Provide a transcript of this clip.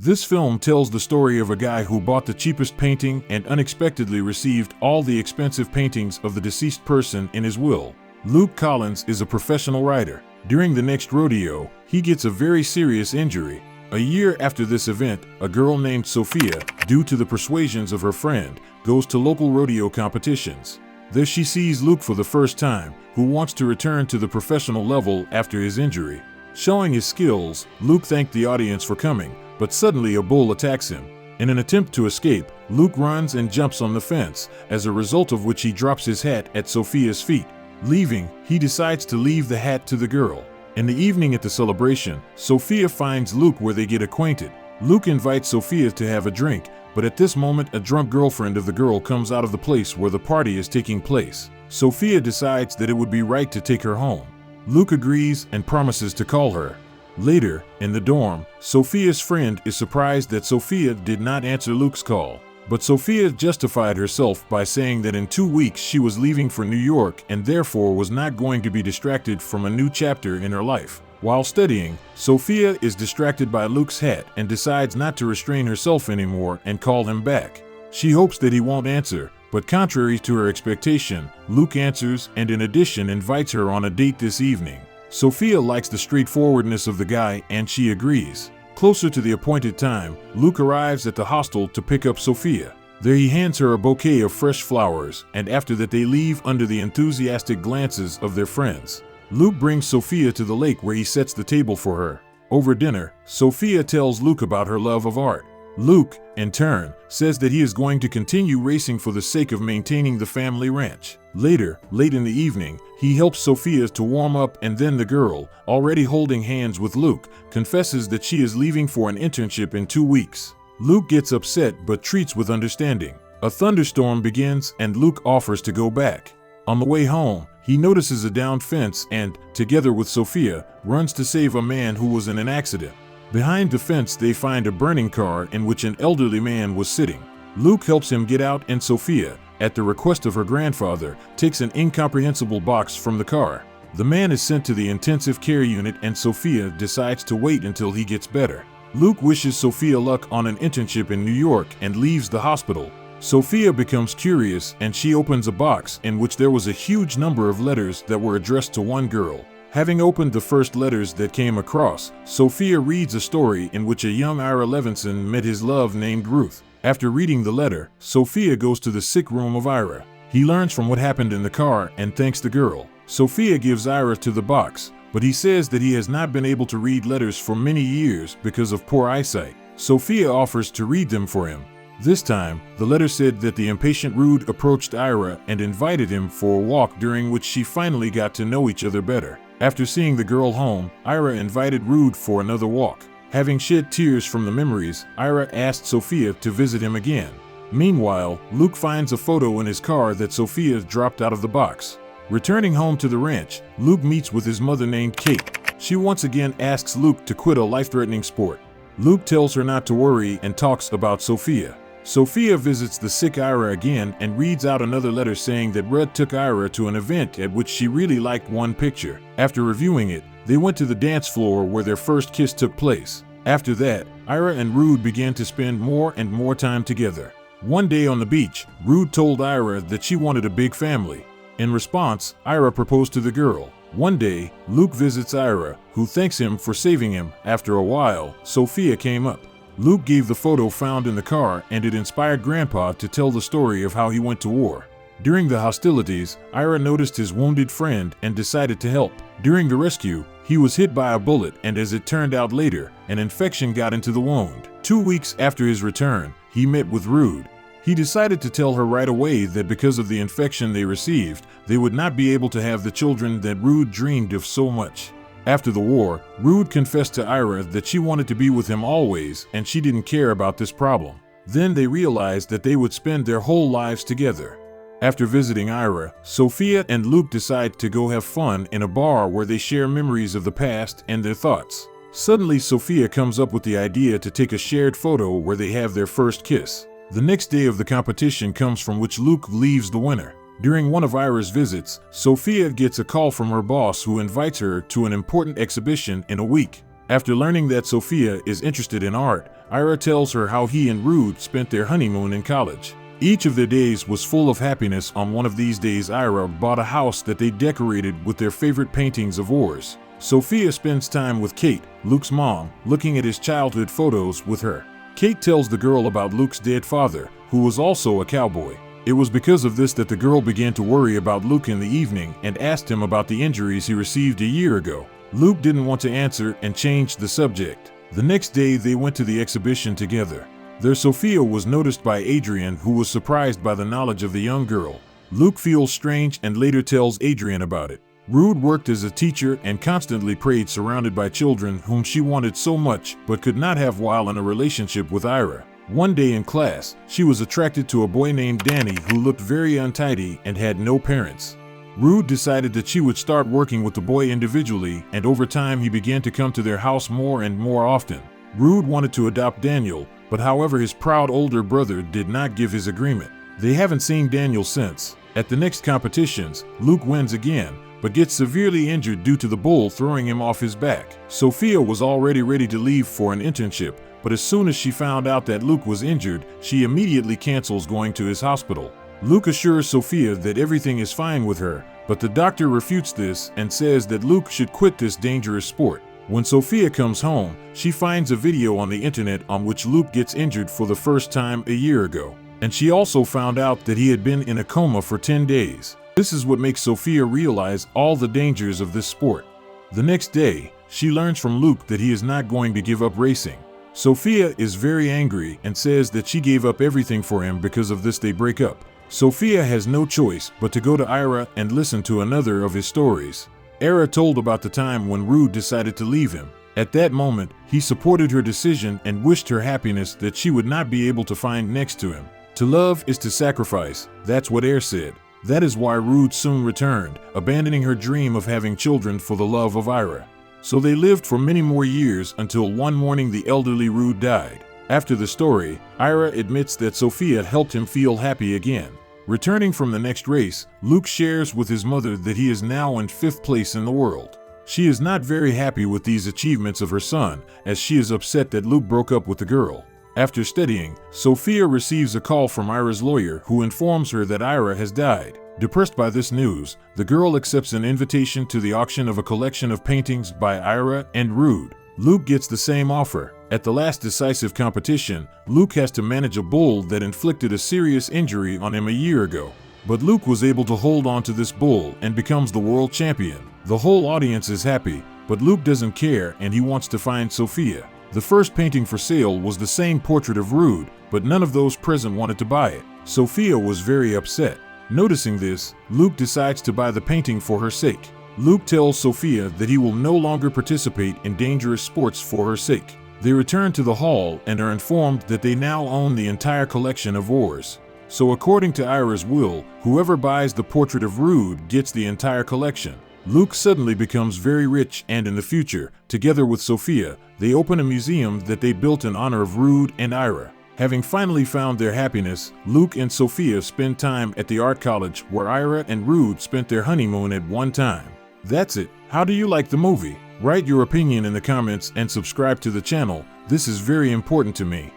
This film tells the story of a guy who bought the cheapest painting and unexpectedly received all the expensive paintings of the deceased person in his will. Luke Collins is a professional writer. During the next rodeo, he gets a very serious injury. A year after this event, a girl named Sofia, due to the persuasions of her friend, goes to local rodeo competitions. There she sees Luke for the first time, who wants to return to the professional level after his injury. Showing his skills, Luke thanked the audience for coming, but suddenly a bull attacks him. In an attempt to escape, Luke runs and jumps on the fence, as a result of which he drops his hat at Sofia's feet. Leaving, he decides to leave the hat to the girl. In the evening at the celebration, Sofia finds Luke where they get acquainted. Luke invites Sofia to have a drink, but at this moment a drunk girlfriend of the girl comes out of the place where the party is taking place. Sofia decides that it would be right to take her home. Luke agrees and promises to call her. Later, in the dorm, Sofia's friend is surprised that Sofia did not answer Luke's call. But Sofia justified herself by saying that in 2 weeks she was leaving for New York and therefore was not going to be distracted from a new chapter in her life. While studying, Sofia is distracted by Luke's hat and decides not to restrain herself anymore and call him back. She hopes that he won't answer, but contrary to her expectation, Luke answers and in addition invites her on a date this evening. Sofia likes the straightforwardness of the guy and she agrees. Closer to the appointed time, Luke arrives at the hostel to pick up Sofia. There he hands her a bouquet of fresh flowers, and after that they leave under the enthusiastic glances of their friends. Luke brings Sofia to the lake where he sets the table for her. Over dinner, Sofia tells Luke about her love of art. Luke, in turn, says that he is going to continue racing for the sake of maintaining the family ranch. Later, late in the evening, he helps Sofia to warm up and then the girl, already holding hands with Luke, confesses that she is leaving for an internship in 2 weeks. Luke gets upset but treats with understanding. A thunderstorm begins and Luke offers to go back. On the way home, he notices a downed fence and, together with Sofia, runs to save a man who was in an accident. Behind the fence they find a burning car in which an elderly man was sitting. Luke helps him get out and Sofia, at the request of her grandfather, takes an incomprehensible box from the car. The man is sent to the intensive care unit and Sofia decides to wait until he gets better. Luke wishes Sofia luck on an internship in New York and leaves the hospital. Sofia becomes curious and she opens a box in which there was a huge number of letters that were addressed to one girl. Having opened the first letters that came across, Sofia reads a story in which a young Ira Levinson met his love named Ruth. After reading the letter, Sofia goes to the sick room of Ira. He learns from what happened in the car and thanks the girl. Sofia gives Ira to the box, but he says that he has not been able to read letters for many years because of poor eyesight. Sofia offers to read them for him. This time, the letter said that the impatient Rude approached Ira and invited him for a walk during which she finally got to know each other better. After seeing the girl home, Ira invited Rude for another walk. Having shed tears from the memories, Ira asked Sofia to visit him again. Meanwhile, Luke finds a photo in his car that Sofia dropped out of the box. Returning home to the ranch, Luke meets with his mother named Kate. She once again asks Luke to quit a life-threatening sport. Luke tells her not to worry and talks about Sofia. Sofia visits the sick Ira again and reads out another letter saying that Rudd took Ira to an event at which she really liked one picture. After reviewing it, they went to the dance floor where their first kiss took place. After that, Ira and Rude began to spend more and more time together. One day on the beach, Rude told Ira that she wanted a big family. In response, Ira proposed to the girl. One day, Luke visits Ira, who thanks him for saving him. After a while, Sofia came up. Luke gave the photo found in the car and it inspired Grandpa to tell the story of how he went to war. During the hostilities, Ira noticed his wounded friend and decided to help. During the rescue, he was hit by a bullet and as it turned out later, an infection got into the wound. 2 weeks after his return, he met with Rude. He decided to tell her right away that because of the infection they received, they would not be able to have the children that Rude dreamed of so much. After the war, Rude confessed to Ira that she wanted to be with him always and she didn't care about this problem. Then they realized that they would spend their whole lives together. After visiting Ira, Sofia and Luke decide to go have fun in a bar where they share memories of the past and their thoughts. Suddenly, Sofia comes up with the idea to take a shared photo where they have their first kiss. The next day of the competition comes from which Luke leaves the winner. During one of Ira's visits, Sofia gets a call from her boss who invites her to an important exhibition in a week. After learning that Sofia is interested in art, Ira tells her how he and Rude spent their honeymoon in college. Each of their days was full of happiness. On one of these days, Ira bought a house that they decorated with their favorite paintings of wars. Sofia spends time with Kate, Luke's mom, looking at his childhood photos with her. Kate tells the girl about Luke's dead father, who was also a cowboy. It was because of this that the girl began to worry about Luke in the evening and asked him about the injuries he received a year ago. Luke didn't want to answer and changed the subject. The next day they went to the exhibition together. There Sofia was noticed by Adrian, who was surprised by the knowledge of the young girl. Luke feels strange and later tells Adrian about it. Rude worked as a teacher and constantly prayed surrounded by children whom she wanted so much but could not have while in a relationship with Ira. One day in class, she was attracted to a boy named Danny who looked very untidy and had no parents. Rude decided that she would start working with the boy individually, and over time he began to come to their house more and more often. Rude wanted to adopt Daniel, but however his proud older brother did not give his agreement. They haven't seen Daniel since. At the next competitions, Luke wins again, but gets severely injured due to the bull throwing him off his back. Sofia was already ready to leave for an internship, but as soon as she found out that Luke was injured, she immediately cancels going to his hospital. Luke assures Sofia that everything is fine with her, but the doctor refutes this and says that Luke should quit this dangerous sport. When Sofia comes home, she finds a video on the internet on which Luke gets injured for the first time a year ago, and she also found out that he had been in a coma for 10 days. This is what makes Sofia realize all the dangers of this sport. The next day, she learns from Luke that he is not going to give up racing. Sofia is very angry and says that she gave up everything for him. Because of this they break up. Sofia has no choice but to go to Ira and listen to another of his stories. Ira told about the time when Rude decided to leave him. At that moment, he supported her decision and wished her happiness that she would not be able to find next to him. To love is to sacrifice, that's what Ira said. That is why Rude soon returned, abandoning her dream of having children for the love of Ira. So they lived for many more years until one morning the elderly Rude died. After the story, Ira admits that Sofia helped him feel happy again. Returning from the next race, Luke shares with his mother that he is now in 5th place in the world. She is not very happy with these achievements of her son, as she is upset that Luke broke up with the girl. After studying, Sofia receives a call from Ira's lawyer who informs her that Ira has died. Depressed by this news, the girl accepts an invitation to the auction of a collection of paintings by Ira and Rude. Luke gets the same offer. At the last decisive competition, Luke has to manage a bull that inflicted a serious injury on him a year ago. But Luke was able to hold on to this bull and becomes the world champion. The whole audience is happy, but Luke doesn't care and he wants to find Sofia. The first painting for sale was the same portrait of Rude, but none of those present wanted to buy it. Sofia was very upset. Noticing this, Luke decides to buy the painting for her sake. Luke tells Sofia that he will no longer participate in dangerous sports for her sake. They return to the hall and are informed that they now own the entire collection of wars. So according to Ira's will, whoever buys the portrait of Rude gets the entire collection. Luke suddenly becomes very rich and in the future, together with Sofia, they open a museum that they built in honor of Rude and Ira. Having finally found their happiness, Luke and Sofia spend time at the art college where Ira and Rude spent their honeymoon at one time. That's it. How do you like the movie? Write your opinion in the comments and subscribe to the channel. This is very important to me.